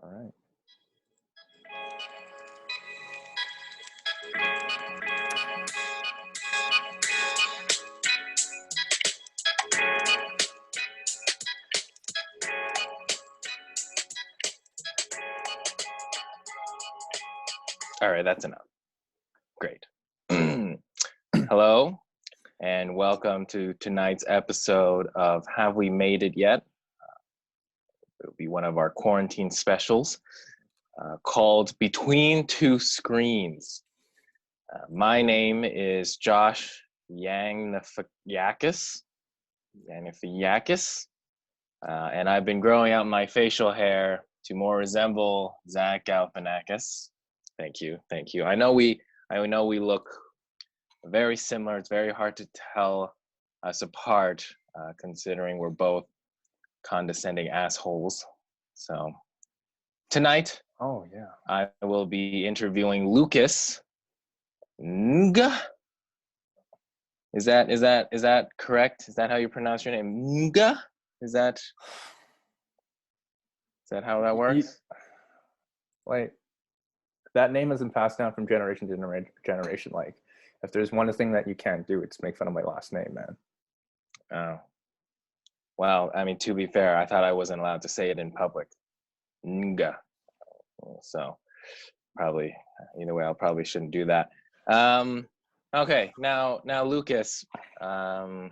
All right. All right, that's enough. Great. Hello, and welcome to tonight's episode of Have We Made It Yet? It'll be one of our quarantine specials called Between Two Screens. My name is Josh Yangnafiyakis, and I've been growing out my facial hair to more resemble Zach Galifianakis. Thank you. I know we look very similar. It's very hard to tell us apart, considering we're both condescending assholes. So tonight, I will be interviewing Lucas. Nga. Is that correct? Is that how you pronounce your name? Nga? Is that how that works? Wait, that name hasn't passed down from generation to generation. Like, if there's one thing that you can't do, it's make fun of my last name, man. Oh. Well, I mean, to be fair, I thought I wasn't allowed to say it in public. Nga. So probably, either way, I probably shouldn't do that. Okay, now Lucas, have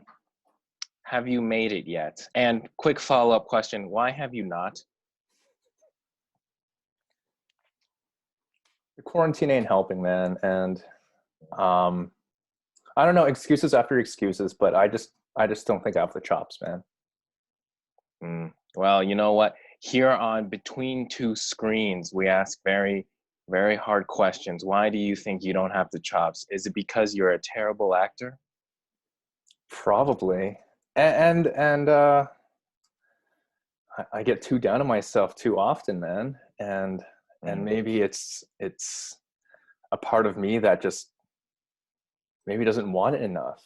you made it yet? And quick follow-up question, why have you not? The quarantine ain't helping, man. And I don't know, excuses after excuses, but I just don't think I have the chops, man. Well, you know what? Here on Between Two Screens, we ask very, very hard questions. Why do you think you don't have the chops? Is it because you're a terrible actor? Probably. And I get too down on myself too often, man. And maybe it's a part of me that just maybe doesn't want it enough.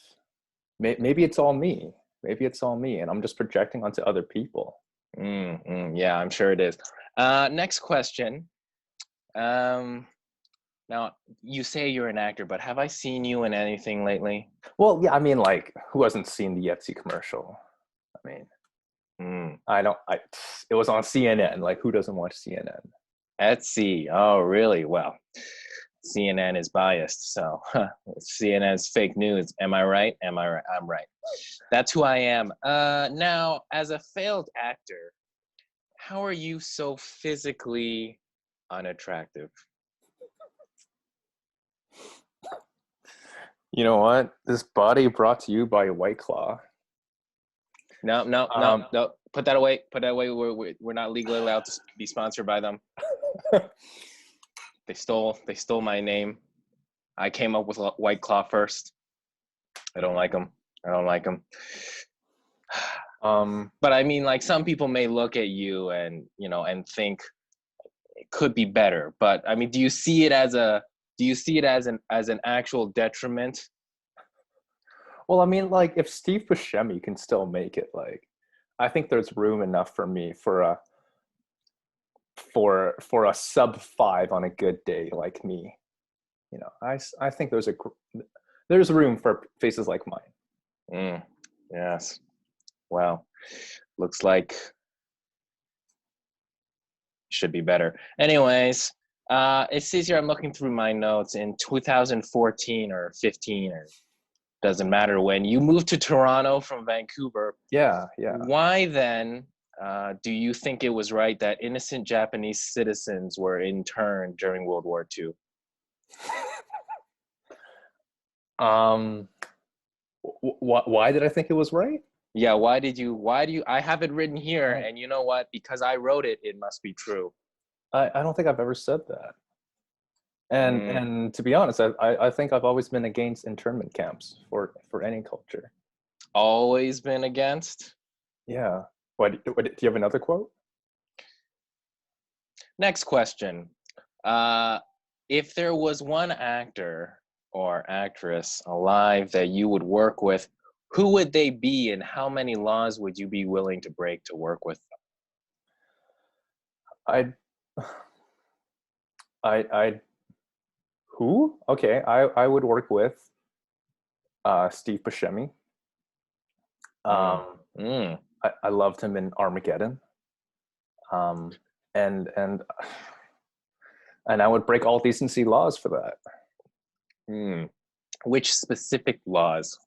Maybe it's all me. And I'm just projecting onto other people. Yeah, I'm sure it is. Next question. Now, you say you're an actor, but have I seen you in anything lately? Well, yeah, I mean, like, who hasn't seen the Etsy commercial? I mean, it was on CNN. Like, who doesn't watch CNN? Etsy. Oh, really? Well, CNN is biased, so CNN's fake news. Am I right? I'm right. That's who I am. Now, as a failed actor, how are you so physically unattractive? You know what? This body brought to you by White Claw. No. Put that away. We're not legally allowed to be sponsored by them. They stole my name. I came up with White Claw first. I don't like them. But I mean, like, some people may look at you and think it could be better. But I mean, do you see it as an actual detriment? Well, I mean, like, if Steve Buscemi can still make it, like, I think there's room enough for me for a sub 5 on a good day, like me. I think there's room for faces like mine. Yes. Well, looks like should be better. Anyways, it says here, I'm looking through my notes, in 2014 or 15, or doesn't matter when, you moved to Toronto from Vancouver. Yeah. Why then do you think it was right that innocent Japanese citizens were interned during World War II? Why did I think it was right? Yeah, why do you, I have it written here, and you know what? Because I wrote it, it must be true. I don't think I've ever said that. And to be honest, I think I've always been against internment camps for any culture. Always been against? Yeah. What, do you have another quote? Next question. If there was one actor or actress alive that you would work with, who would they be, and how many laws would you be willing to break to work with them? I who? Okay, I would work with Steve Buscemi. Mm. Um, Mm. I loved him in Armageddon. Um, and and I would break all decency laws for that. Mm. Which specific laws?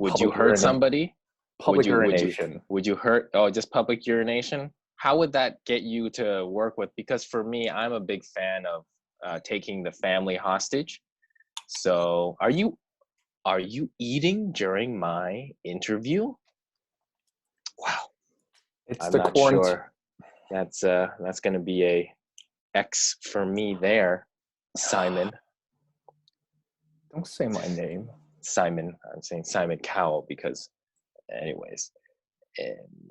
Would you Public hurt urination. somebody? Public urination. Would you hurt? Oh, just public urination? How would that get you to work with? Because for me, I'm a big fan of taking the family hostage. So, are you eating during my interview? Wow, It's I'm the not quarantine. sure. That's going to be a X for me there, Simon. Don't say my name. Simon. I'm saying Simon Cowell because, anyways, and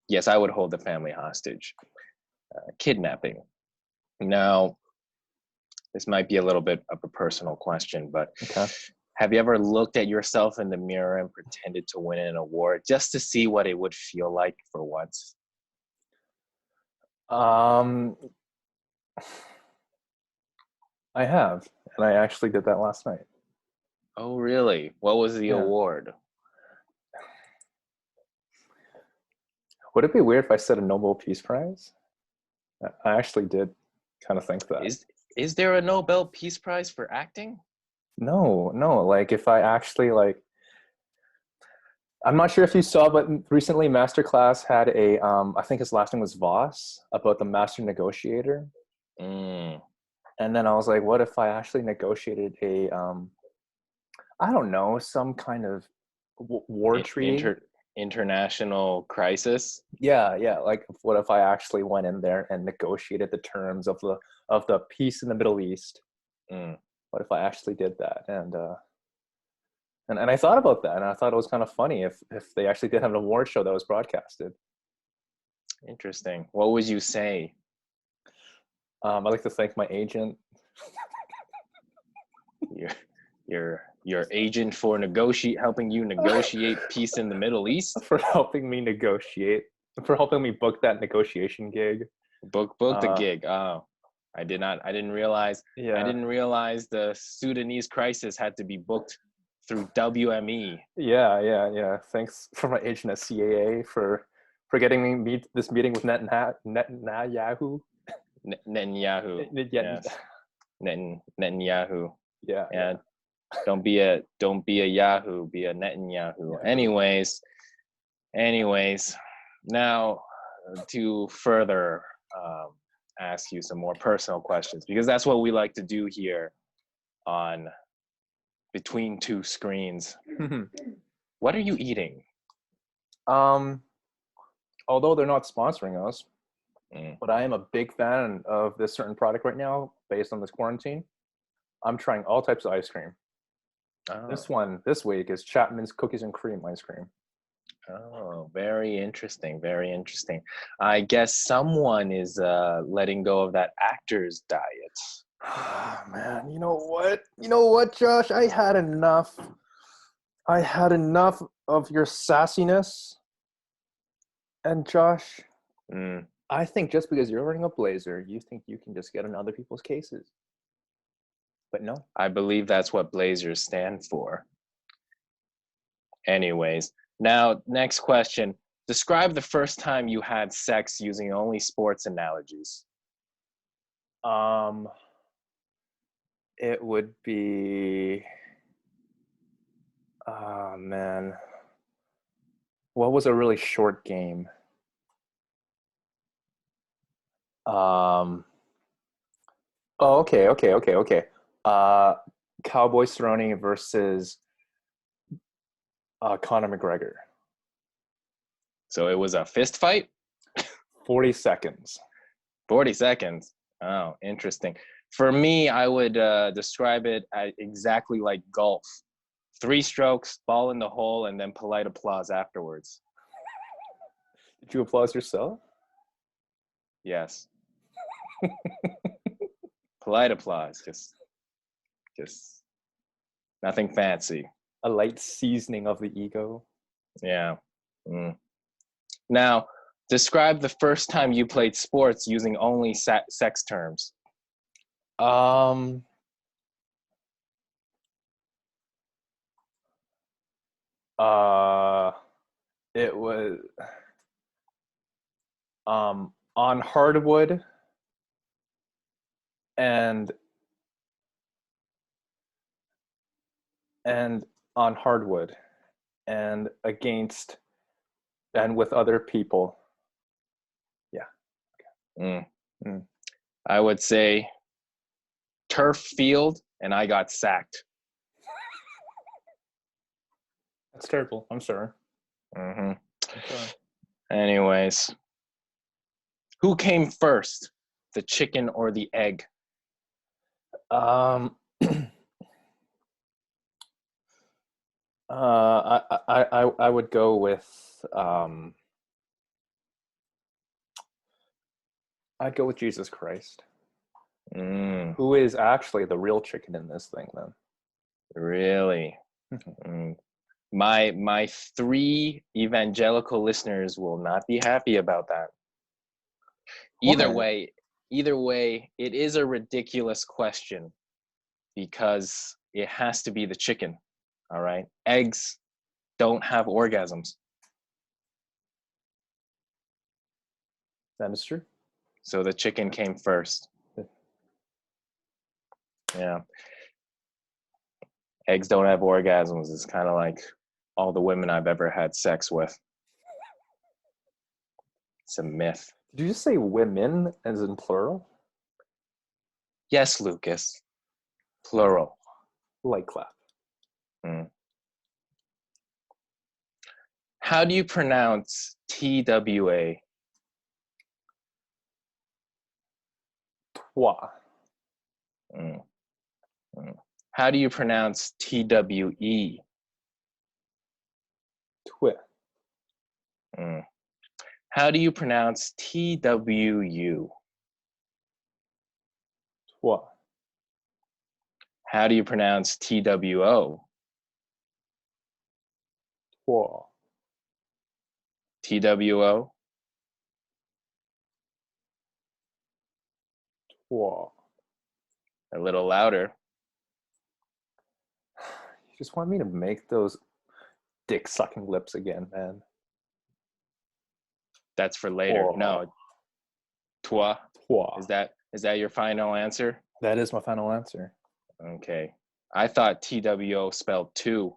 yes, I would hold the family hostage. Kidnapping. Now, this might be a little bit of a personal question, but Okay. have you ever looked at yourself in the mirror and pretended to win an award just to see what it would feel like for once? Um, I have, and I actually did that last night. Oh, really? What was the Yeah. award? Would it be weird if I said a Nobel Peace Prize? I actually did kind of think that. Is there a Nobel Peace Prize for acting? No, no. Like if I actually like, I'm not sure if you saw, but recently Masterclass had a, I think his last name was Voss, about the master negotiator. Mm. And then I was like, what if I actually negotiated a, I don't know, some kind of war treaty? International crisis. Yeah, yeah. Like, what if I actually went in there and negotiated the terms of the peace in the Middle East? Mm. What if I actually did that? And I thought about that, and I thought it was kind of funny if they actually did have an award show that was broadcasted. Interesting. What would you say? I'd like to thank my agent Your your agent for helping you negotiate peace in the Middle East. for helping me negotiate, for helping me book that negotiation gig. Book the gig. Oh, I didn't realize. Yeah. I didn't realize the Sudanese crisis had to be booked through WME. Yeah. Thanks for my agent at CAA for getting me this meeting with Netanyahu. Netanyahu. Yes. Netanyahu. Yeah. And don't be a Yahoo, be a Netanyahu. Anyways, now to further ask you some more personal questions, because that's what we like to do here on Between Two Screens. What are you eating? Although they're not sponsoring us, Mm. but I am a big fan of this certain product right now based on this quarantine. I'm trying all types of ice cream. Oh. This one this week is Chapman's Cookies and Cream ice cream. Oh, very interesting. Very interesting. I guess someone is letting go of that actor's diet. Man, you know what, Josh? I had enough of your sassiness. And Josh, I think just because you're wearing a blazer, you think you can just get in other people's cases. But no. I believe that's what blazers stand for. Anyways, now next question. Describe the first time you had sex using only sports analogies. It would be, oh man, what was a really short game? Oh, okay. Cowboy Cerrone versus Conor McGregor. So it was a fist fight? 40 seconds. 40 seconds. Oh, interesting. For me, I would describe it exactly like golf. 3 strokes, ball in the hole, and then polite applause afterwards. Did you applause yourself? Yes. Polite applause. Just nothing fancy. A light seasoning of the ego. Yeah. Now, Describe the first time you played sports using only sex terms. Um, it was on hardwood and on hardwood and against and with other people. Yeah. Mm. I would say turf field, and I got sacked. That's terrible. I'm sorry. Mm-hmm. I'm sorry. Anyways, who came first, the chicken or the egg? I would go with I'd go with Jesus Christ, who is actually the real chicken in this thing. Then, really, my 3 evangelical listeners will not be happy about that. Either way, it is a ridiculous question because it has to be the chicken. All right, eggs don't have orgasms. that is true. So the chicken came first. Yeah. Eggs don't have orgasms. It's kind of like all the women I've ever had sex with. It's a myth. Did you just say women as in plural? Yes, Lucas. Plural. Light clap. How do you pronounce TWA? Twa. How do you pronounce TWE? Twit. How do you pronounce TWU? Twa. How do you pronounce TWO? Twa. TWO? Twa. A little louder. You just want me to make those dick sucking lips again, man. That's for later. Twa. No. Twa? Twa. Is that your final answer? That is my final answer. Okay. I thought TWO spelled two.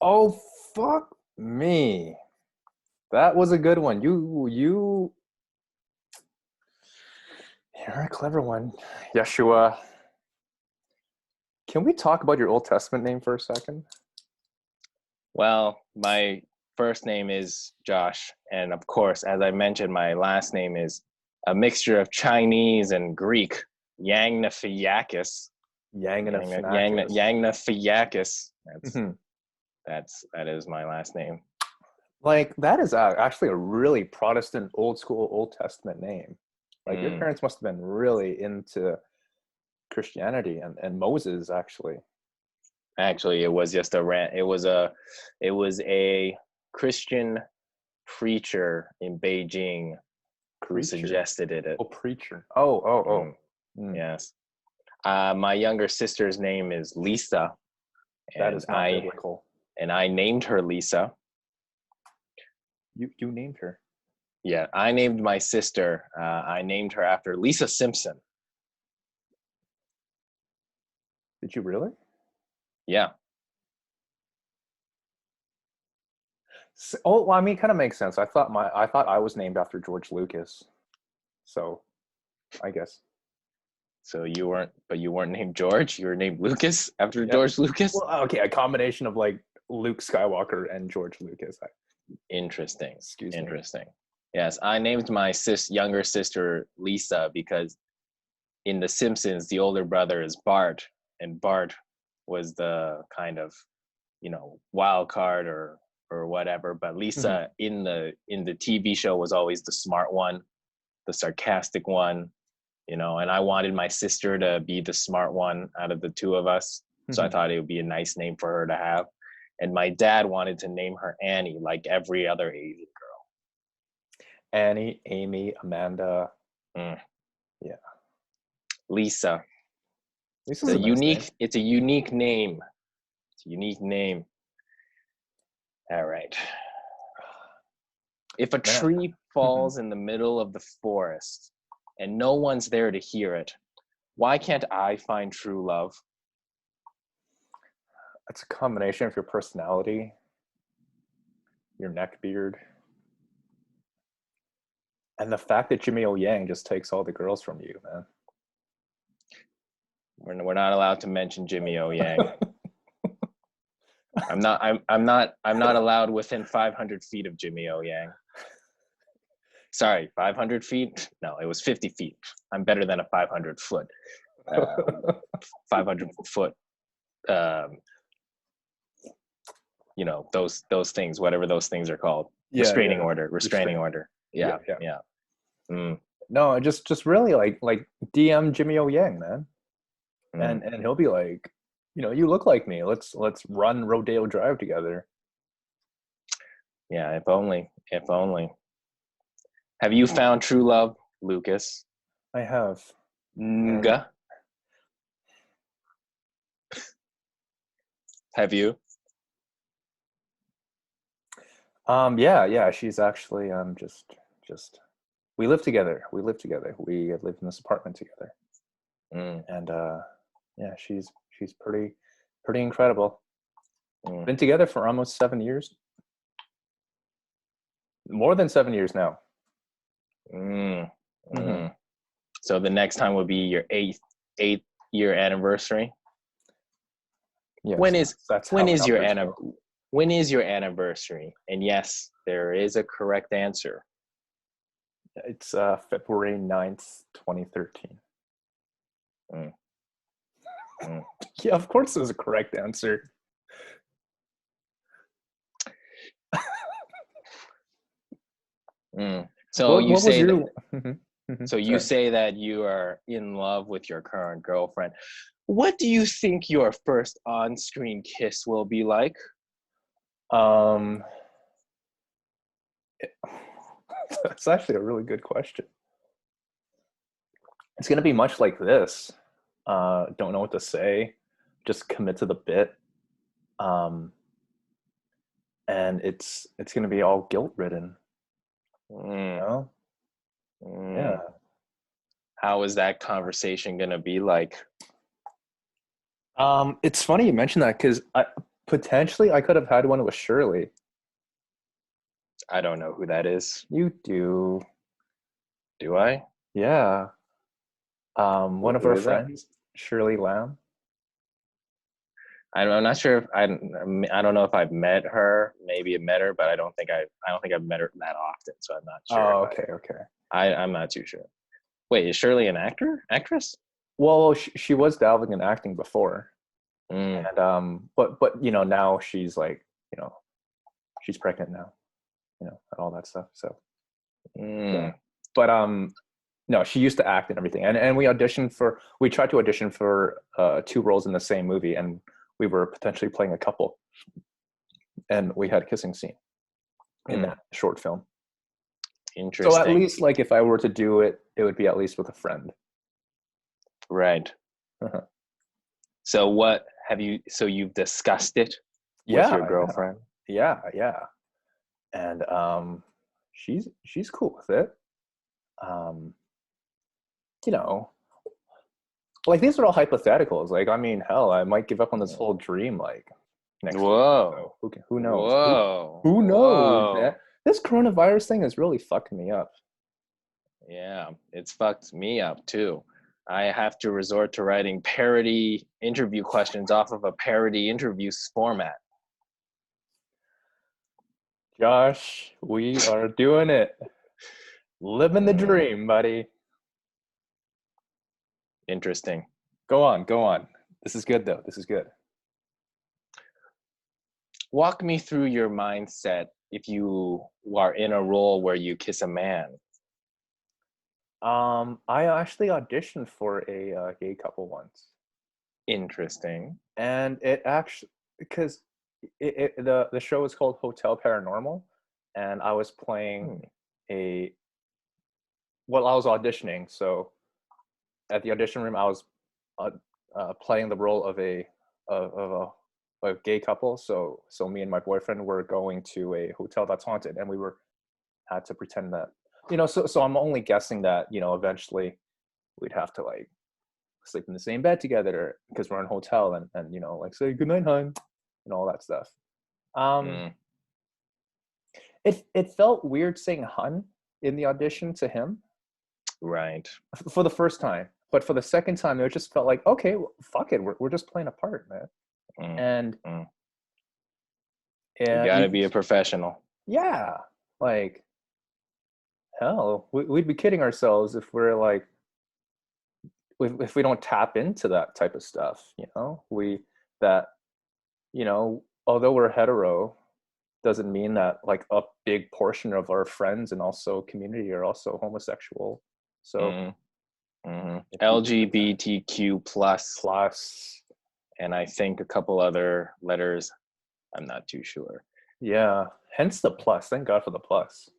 Oh, fuck me. That was a good one. You're a clever one, Yeshua. Can we talk about your Old Testament name for a second? Well, my first name is Josh. And of course, as I mentioned, my last name is a mixture of Chinese and Greek. Yangnafiakis. Yangnafiakis. That is my last name. Like, that is actually a really Protestant, old school, Old Testament name. Like, your parents must have been really into Christianity and Moses, actually. Actually, it was just a rant. It was a Christian preacher in Beijing who suggested it. Oh, preacher. Yes. My younger sister's name is Lisa. That is not biblical. And I named her Lisa. You named her? Yeah, I named my sister. I named her after Lisa Simpson. Did you really? Yeah. Oh, well, I mean, it kind of makes sense. I thought I was named after George Lucas. So, I guess. So you weren't named George. You were named Lucas after George Lucas. Well, okay, a combination of like Luke Skywalker and George Lucas. Interesting. Excuse me. Interesting. Yes, I named my younger sister Lisa because in The Simpsons, the older brother is Bart, and Bart was the kind of, wild card or whatever. But Lisa in the TV show was always the smart one, the sarcastic one, and I wanted my sister to be the smart one out of the two of us. So I thought it would be a nice name for her to have. And my dad wanted to name her Annie, like every other Asian girl. Annie, Amy, Amanda. Mm. Yeah. Lisa. Lisa's a nice name. It's a unique name. It's a unique name. All right. If a Man. tree falls in the middle of the forest and no one's there to hear it, why can't I find true love? It's a combination of your personality, your neck beard, and the fact that Jimmy O Yang just takes all the girls from you, man. We're not allowed to mention Jimmy O Yang. I'm not allowed within 500 feet of Jimmy O Yang. Sorry, 500 feet? No, it was 50 feet. I'm better than a 500 foot. 500 foot. You know, those things, whatever those things are called. Yeah, restraining yeah. order. Restraining order. Yeah. Mm, No, just really like DM Jimmy O Yang, man, mm. and he'll be like, you look like me. Let's run Rodeo Drive together. Yeah, if only. If only. Have you found true love, Lucas? I have. Nga? Have you? Yeah. She's actually just we live together. We live in this apartment together, Mm, and yeah, she's pretty incredible. mm, Been together for almost 7 years. More than 7 years now. mm, Mm-hmm. mm. So the next time will be your eighth year anniversary. Yes, When is that's when how is your numbers go. when is your anniversary? And yes, there is a correct answer. It's February 9th, 2013. Mm, mm. Yeah, of course there's a correct answer. Mm. So What you was say that, your so you Sorry. say that you are in love with your current girlfriend. What do you think your first on-screen kiss will be like? Um that's actually a really good question. It's gonna be much like this. Don't know what to say. Just commit to the bit. Um and it's gonna be all guilt ridden. Mm, know? mm. Yeah. How is that conversation gonna be like? It's funny you mentioned that because I could have had one with Shirley. I don't know who that is. You do. Do I? Yeah. One of Who our is that? friends, Shirley Lamb. I'm not sure if I don't know if I've met her. Maybe I've met her, but I don't think I've met her that often. So I'm not sure. Oh, okay. I'm not too sure. Wait, is Shirley an actress? Well, she was dabbling in acting before, Mm, and but now she's like, she's pregnant now, and all that stuff. So yeah, mm, but no, she used to act and everything, and we tried to audition for two roles in the same movie, and we were potentially playing a couple, and we had a kissing scene in mm. that short film. So at Interesting. least, like, if I were to do it, it would be at least with a friend. Right. Uh-huh. So what have you? So you've discussed it with your Yeah, girlfriend? yeah, and she's cool with it. Um, you know, like, these are all hypotheticals. Like, I mean, hell, I might give up on this whole dream like next week. Whoa. So who knows? Whoa. Who knows, Whoa. man? This coronavirus thing is really fucking me up. Yeah, it's fucked me up too. I have to resort to writing parody interview questions off of a parody interview format. Josh, we are doing it. Living the dream, buddy. Interesting. Go on. This is good, though. This is good. Walk me through your mindset if you are in a role where you kiss a man. I actually auditioned for a gay couple once, Interesting. and it actually, because the show is called Hotel Paranormal, and I was playing Hmm. a well, I was auditioning, so at the audition room, I was uh, playing the role of a gay couple. So me and my boyfriend were going to a hotel that's haunted, and we were had to pretend that, So I'm only guessing that, eventually we'd have to like sleep in the same bed together because we're in a hotel, and like say good night, hon, and all that stuff. Um, Mm, it felt weird saying hun in the audition to him right. for the first time, but for the second time, it just felt like, okay, well, fuck it, we're just playing a part, man. Mm, And mm. You yeah, gotta be a professional. yeah, like hell, we'd be kidding ourselves if we're like if we don't tap into that type of stuff. We that although we're hetero, doesn't mean that like a big portion of our friends and also community are also homosexual. So Mm, hmm if we keep it that LGBTQ plus, plus, and I think a couple other letters. I'm not too sure. yeah, hence the plus. Thank God for the plus,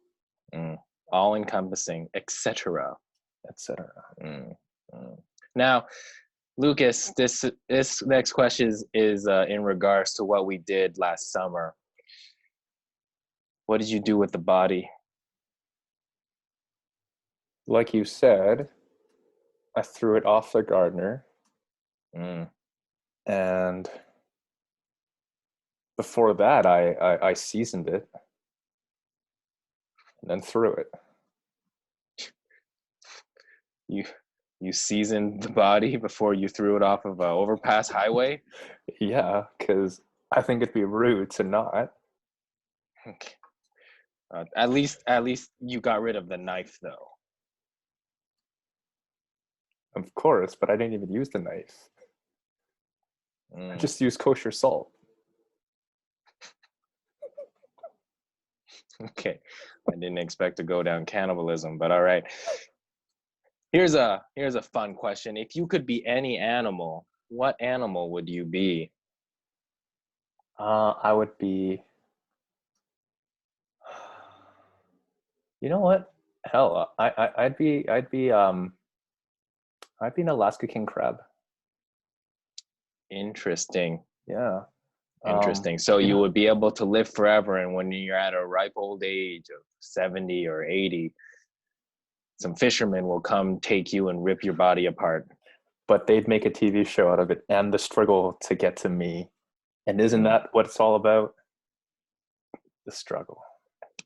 Mm. All encompassing, etc. etc. Mm, mm. Now, Lucas, this next question is in regards to what we did last summer. What did you do with the body? Like you said, I threw it off the gardener, Mm. and before that, I seasoned it and then threw it. You you seasoned the body before you threw it off of an overpass highway? Yeah, because I think it'd be rude to not. Okay. At least you got rid of the knife though. Of course, but I didn't even use the knife. I Mm. just used kosher salt. Okay. I didn't expect to go down cannibalism, but all right. Here's a fun question. If you could be any animal, what animal would you be? I would be. You know what? Hell, I'd be an Alaska king crab. Interesting. Yeah. Interesting. So You you know, would be able to live forever, and when you're at a ripe old age of 70 or 80, some fishermen will come take you and rip your body apart. but they'd make a TV show out of it and the struggle to get to me. And isn't Mm, that what it's all about? The struggle,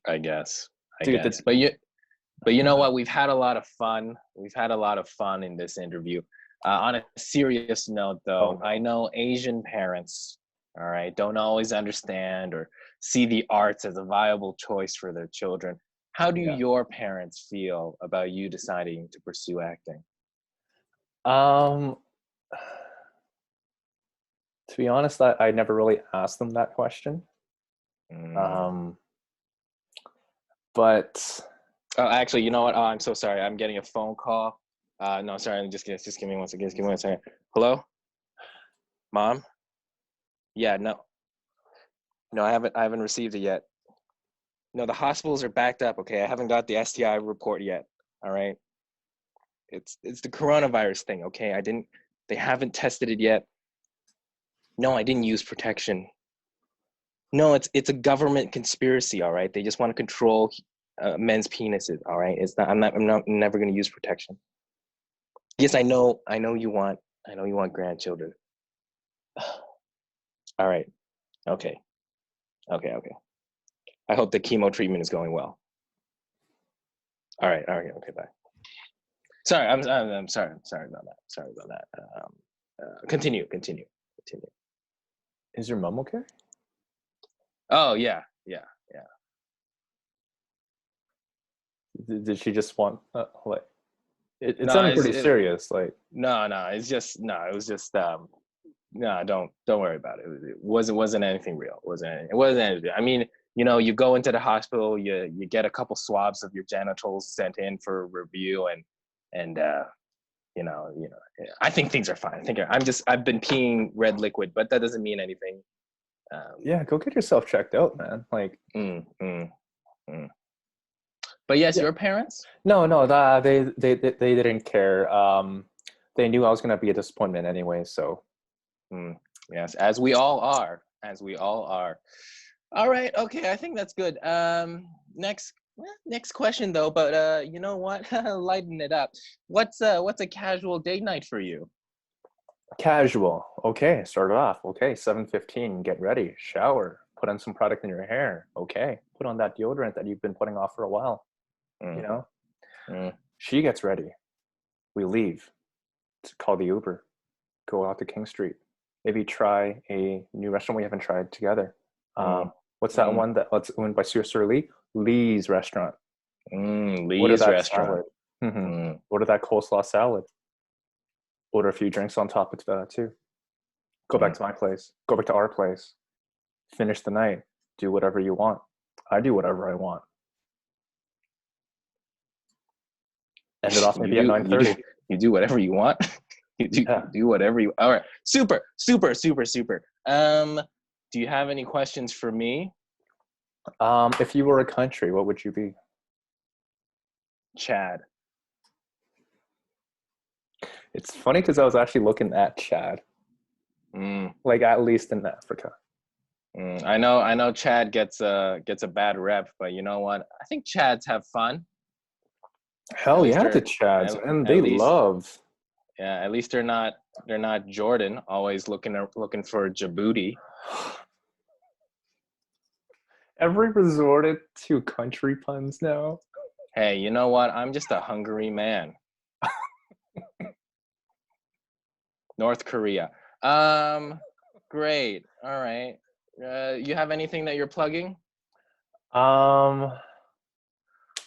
I guess. I dude. guess. But you know Uh, what? We've had a lot of fun. We've had a lot of fun in this interview. On a serious note, oh though, I no. know Asian parents, all right, don't always understand or see the arts as a viable choice for their children. How do Yeah. your parents feel about you deciding to pursue acting? Um. To be honest, I never really asked them that question. Mm. Um. But Oh, actually, you know what? Oh, I'm so sorry. I'm getting a phone call. No, sorry. Just give me one second. Just give me one second. Hello, mom. Yeah, no, no, I haven't received it yet. No, the hospitals are backed up. Okay, I haven't got the STI report yet. All right, it's the coronavirus thing. Okay, I didn't. They haven't tested it yet. No, I didn't use protection. No, it's a government conspiracy. All right, they just want to control men's penises. All right, it's not. I'm never going to use protection. Yes, I know. I know you want. I know you want grandchildren. All right. Okay. Okay. Okay. I hope the chemo treatment is going well. All right. All right. Okay. Bye. Sorry. I'm sorry. I'm sorry about that. Sorry about that. Continue. Continue. Continue. is your mom okay? Oh yeah. Yeah. Yeah. Did she just want like? It No. sounded pretty serious. Like, No. No. It's just no. It was just no. Don't worry about it. It wasn't anything real. It wasn't anything. I mean, you go into the hospital. You get a couple swabs of your genitals sent in for review, and yeah. I think things are fine. I've been peeing red liquid, but that doesn't mean anything. Um, yeah, go get yourself checked out, man. Like, mm, mm, mm. But yes, Yeah. your parents. No, they didn't care. They knew I was gonna be a disappointment anyway, so. Mm, yes, as we all are. As we all are. All right. Okay. I think that's good. Next question though. But you know what? Lighten it up. What's a casual date night for you? Casual. Okay, start it off. Okay, 7:15. Get ready. Shower. Put on some product in your hair. Okay. Put on that deodorant that you've been putting off for a while. You Mm, know. mm, She gets ready. We leave. To call the Uber. Go out to King Street. Maybe try a new restaurant we haven't tried together. mm, What's that mm, one that's owned by Sir Lee? Lee's restaurant. Order Lee's that restaurant. salad. Hmm. Mm, Order that coleslaw salad. Order a few drinks on top of that too. Go back mm. to my place. Go back to our place. Finish the night. Do whatever you want. I do whatever I want. End it off You maybe at do. You do. 9:30. You do whatever you want. You Yeah. do whatever you. All right. Super. Super. Super. Super. Do you have any questions for me, If you were a country, what would you be? Chad? It's funny because I was actually looking at Chad, Mm, like at least in Africa. I know. Chad gets a bad rep, but you know what? I think Chads have fun. At Hell least yeah, the they're Chads, and at they least love. yeah. At least they're not Jordan always looking for Djibouti. Every resorted to country puns now. Hey, you know what? I'm just a hungry man. North Korea. Great. All right. You have anything that you're plugging? Um,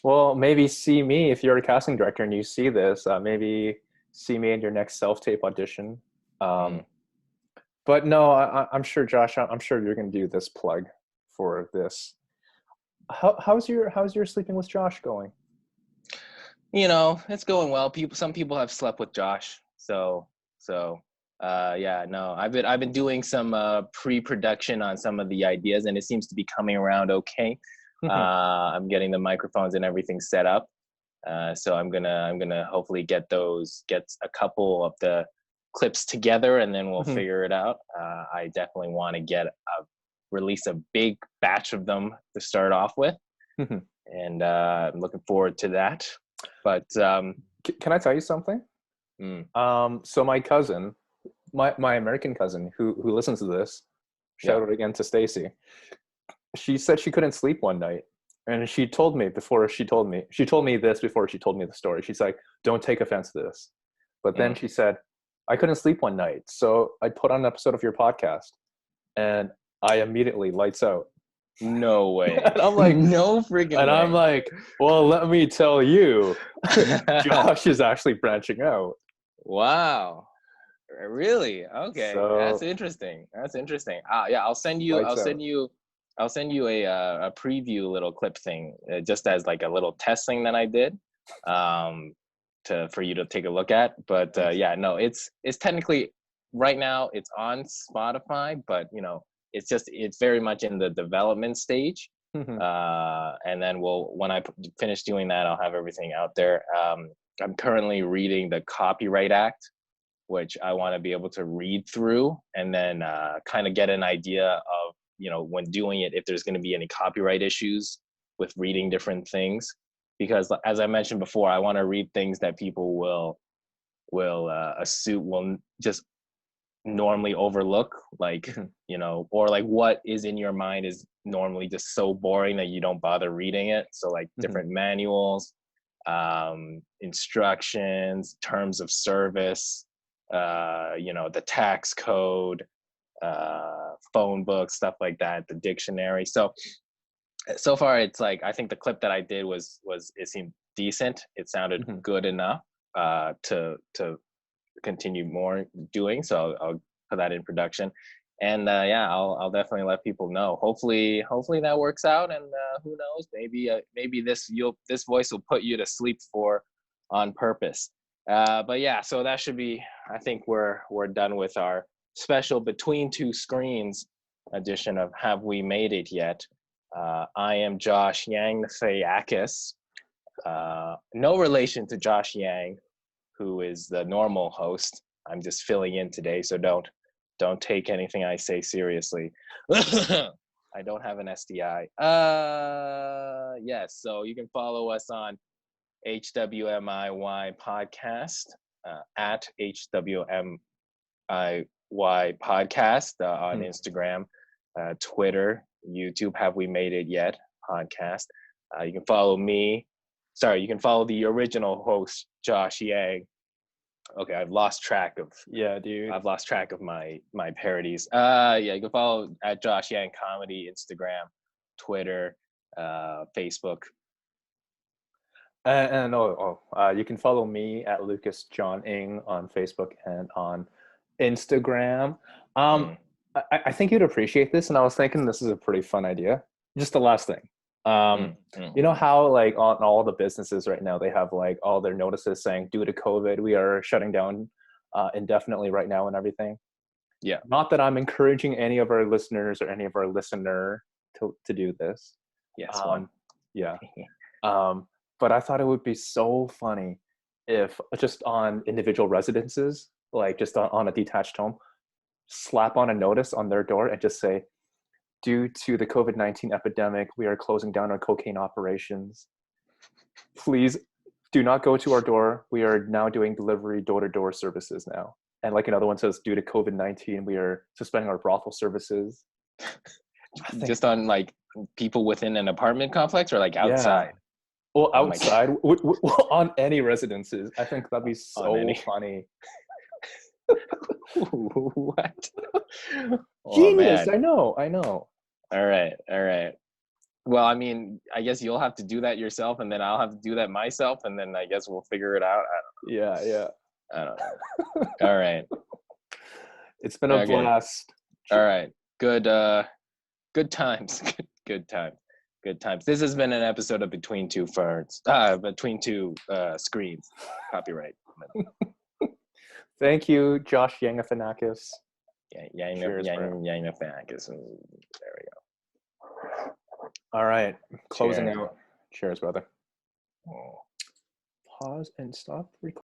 well, maybe see me if you're a casting director and you see this. Maybe see me in your next self-tape audition. Um, Mm. but no, I'm sure, Josh. I'm sure you're going to do this plug for this. How's your sleeping with Josh going? You know, it's going well. Some people have slept with Josh. So yeah, no. I've been doing some pre-production on some of the ideas and it seems to be coming around okay. I'm getting the microphones and everything set up. So I'm gonna hopefully get a couple of the clips together and then we'll figure it out. I definitely want to release a big batch of them to start off with, and I'm looking forward to that. But Can I tell you something? mm, So my cousin, my American cousin who listens to this, yeah, shout out again to Stacy. She said she couldn't sleep one night, and she told me this before she told me the story. She's like, "Don't take offense to this," but then mm, she said, "I couldn't sleep one night, so I put on an episode of your podcast, and I immediately lights out." no way, and I'm like, no freaking and I'm way. like, well, let me tell you, Josh is actually branching out. Wow. Really? Okay, that's So interesting. That's interesting. Yeah, lights out. I'll send you a preview little clip thing, just as like a little test thing that I did, um, to for you to take a look at. But Nice. yeah, no, it's technically right now it's on Spotify, but you know, it's very much in the development stage. And then when I finish doing that, I'll have everything out there. I'm currently reading the Copyright Act, which I want to be able to read through and then kind of get an idea of, you know, when doing it, if there's going to be any copyright issues with reading different things. Because as I mentioned before, I want to read things that people will assume will just normally overlook, like, you know, or like what is in your mind is normally just so boring that you don't bother reading it. So like different manuals, instructions, terms of service, you know, the tax code, phone book, stuff like that, the dictionary. So far it's like I think the clip that I did was it seemed decent. It sounded good enough to continue more doing. So I'll put that in production. And yeah, I'll definitely let people know. Hopefully that works out. And who knows? Maybe this voice will put you to sleep on purpose. But yeah, so that should be. I think we're done with our special Between Two Screens edition of Have We Made It Yet? I am Josh Yang Fayakis. No relation to Josh Yang, who is the normal host. I'm just filling in today, so don't take anything I say seriously. I don't have an STI. Yes, so you can follow us on HWMIY podcast at HWMIY podcast on Instagram, Twitter, YouTube. Have we made it yet? Podcast. You can follow me. Sorry, you can follow the original host, Josh Yang. Okay, I've lost track of. Yeah, dude. I've lost track of my parodies. Yeah, you can follow at Josh Yang Comedy, Instagram, Twitter, Facebook. And you can follow me at Lucas John Ing on Facebook and on Instagram. I think you'd appreciate this, and I was thinking this is a pretty fun idea. Just the last thing. You know how like on all the businesses right now they have like all their notices saying due to COVID we are shutting down indefinitely right now and everything. Yeah. Not that I'm encouraging any of our listeners or any of our listener to do this. Yes. Yeah. But I thought it would be so funny if just on individual residences, like just on a detached home, slap on a notice on their door and just say, due to the COVID-19 epidemic, we are closing down our cocaine operations. Please do not go to our door. We are now doing delivery door-to-door services now. And like another one says, due to COVID-19, we are suspending our brothel services. Just on like people within an apartment complex or like outside? Yeah. Well, outside, on any residences. I think that'd be so funny. What? Genius! I know. All right. Well, I mean, I guess you'll have to do that yourself, and then I'll have to do that myself, and then I guess we'll figure it out. Yeah. I don't know. All right. It's been a blast. All right. Good times. Good times. This has been an episode of Between Two Ferns. Between Two Screens. Copyright. Thank you, Josh Yangafanakis. Yangafanakis. There we go. All right. Closing out. Cheers, brother. Pause and stop recording.